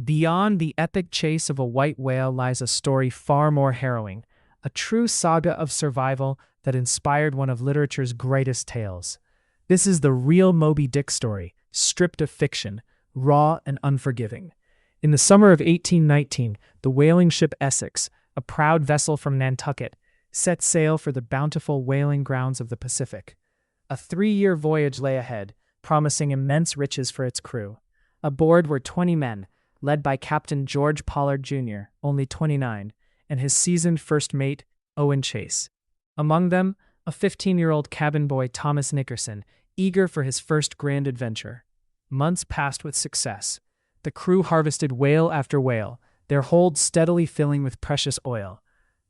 Beyond the epic chase of a white whale lies a story far more harrowing, a true saga of survival that inspired one of literature's greatest tales. This is the real Moby Dick story, stripped of fiction, raw and unforgiving. In the summer of 1819, the whaling ship Essex, a proud vessel from Nantucket, set sail for the bountiful whaling grounds of the Pacific. A 3-year voyage lay ahead, promising immense riches for its crew. Aboard were 20 men, led by Captain George Pollard Jr., only 29, and his seasoned first mate, Owen Chase. Among them, a 15-year-old cabin boy, Thomas Nickerson, eager for his first grand adventure. Months passed with success. The crew harvested whale after whale, their holds steadily filling with precious oil.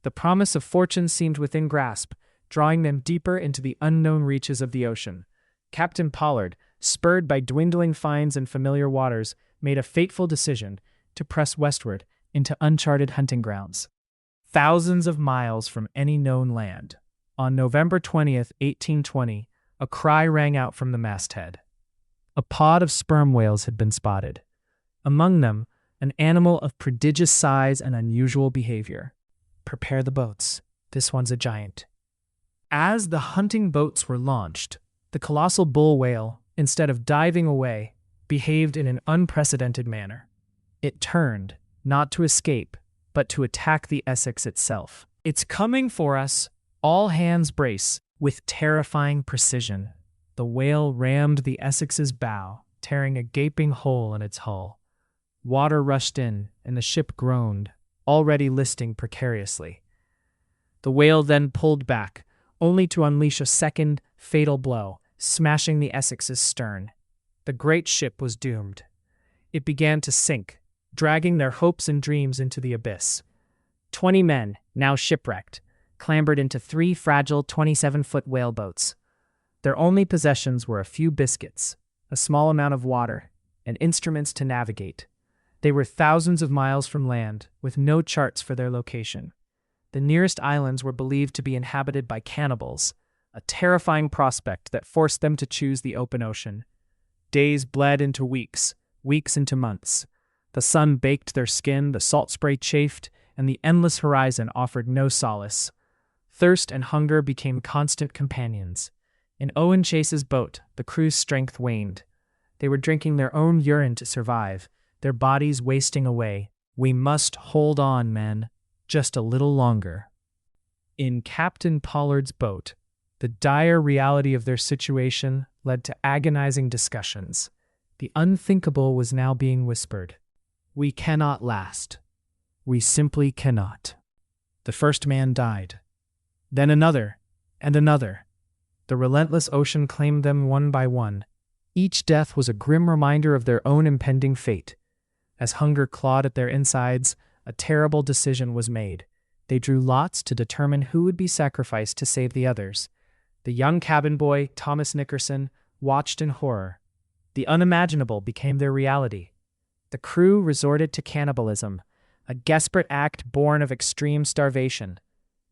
The promise of fortune seemed within grasp, drawing them deeper into the unknown reaches of the ocean. Captain Pollard, spurred by dwindling finds and familiar waters, made a fateful decision to press westward into uncharted hunting grounds. Thousands of miles from any known land. On November 20th, 1820, a cry rang out from the masthead. A pod of sperm whales had been spotted. Among them, an animal of prodigious size and unusual behavior. "Prepare the boats. This one's a giant." As the hunting boats were launched, the colossal bull whale, instead of diving away, behaved in an unprecedented manner. It turned, not to escape, but to attack the Essex itself. "It's coming for us! All hands brace!" With terrifying precision, the whale rammed the Essex's bow, tearing a gaping hole in its hull. Water rushed in, and the ship groaned, already listing precariously. The whale then pulled back, only to unleash a second, fatal blow, smashing the Essex's stern. The great ship was doomed. It began to sink, dragging their hopes and dreams into the abyss. 20 men, now shipwrecked, clambered into 3 fragile 27-foot whaleboats. Their only possessions were a few biscuits, a small amount of water, and instruments to navigate. They were thousands of miles from land, with no charts for their location. The nearest islands were believed to be inhabited by cannibals, a terrifying prospect that forced them to choose the open ocean. Days bled into weeks, weeks into months. The sun baked their skin, the salt spray chafed, and the endless horizon offered no solace. Thirst and hunger became constant companions. In Owen Chase's boat, the crew's strength waned. They were drinking their own urine to survive, their bodies wasting away. "We must hold on, men, just a little longer." In Captain Pollard's boat, the dire reality of their situation led to agonizing discussions. The unthinkable was now being whispered. "We cannot last. We simply cannot." The first man died. Then another, and another. The relentless ocean claimed them one by one. Each death was a grim reminder of their own impending fate. As hunger clawed at their insides, a terrible decision was made. They drew lots to determine who would be sacrificed to save the others. The young cabin boy, Thomas Nickerson, watched in horror. The unimaginable became their reality. The crew resorted to cannibalism, a desperate act born of extreme starvation.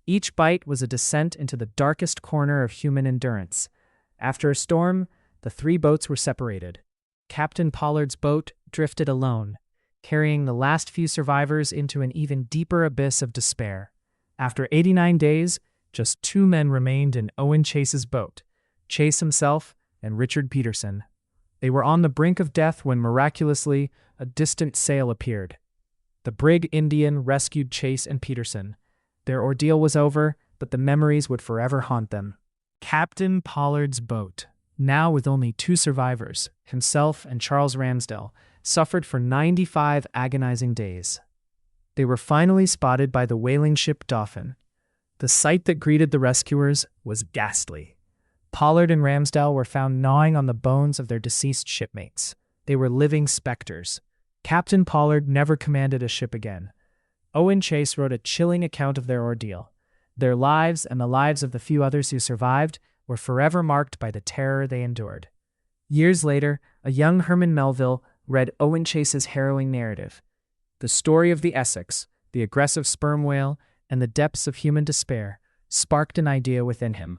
Each bite was a descent into the darkest corner of human endurance. After a storm, the 3 boats were separated. Captain Pollard's boat drifted alone, carrying the last few survivors into an even deeper abyss of despair. After 89 days, just 2 men remained in Owen Chase's boat, Chase himself and Richard Peterson. They were on the brink of death when miraculously a distant sail appeared. The brig Indian rescued Chase and Peterson. Their ordeal was over, but the memories would forever haunt them. Captain Pollard's boat, now with only 2 survivors, himself and Charles Ramsdell, suffered for 95 agonizing days. They were finally spotted by the whaling ship Dauphin. The sight that greeted the rescuers was ghastly. Pollard and Ramsdell were found gnawing on the bones of their deceased shipmates. They were living specters. Captain Pollard never commanded a ship again. Owen Chase wrote a chilling account of their ordeal. Their lives and the lives of the few others who survived were forever marked by the terror they endured. Years later, a young Herman Melville read Owen Chase's harrowing narrative. The story of the Essex, the aggressive sperm whale, and the depths of human despair sparked an idea within him.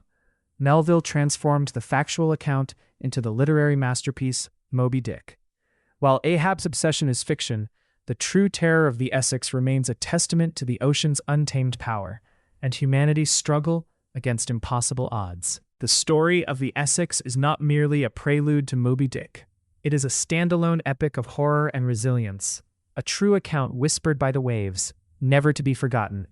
Melville transformed the factual account into the literary masterpiece Moby Dick. While Ahab's obsession is fiction, the true terror of the Essex remains a testament to the ocean's untamed power and humanity's struggle against impossible odds. The story of the Essex is not merely a prelude to Moby Dick. It is a standalone epic of horror and resilience, a true account whispered by the waves, never to be forgotten.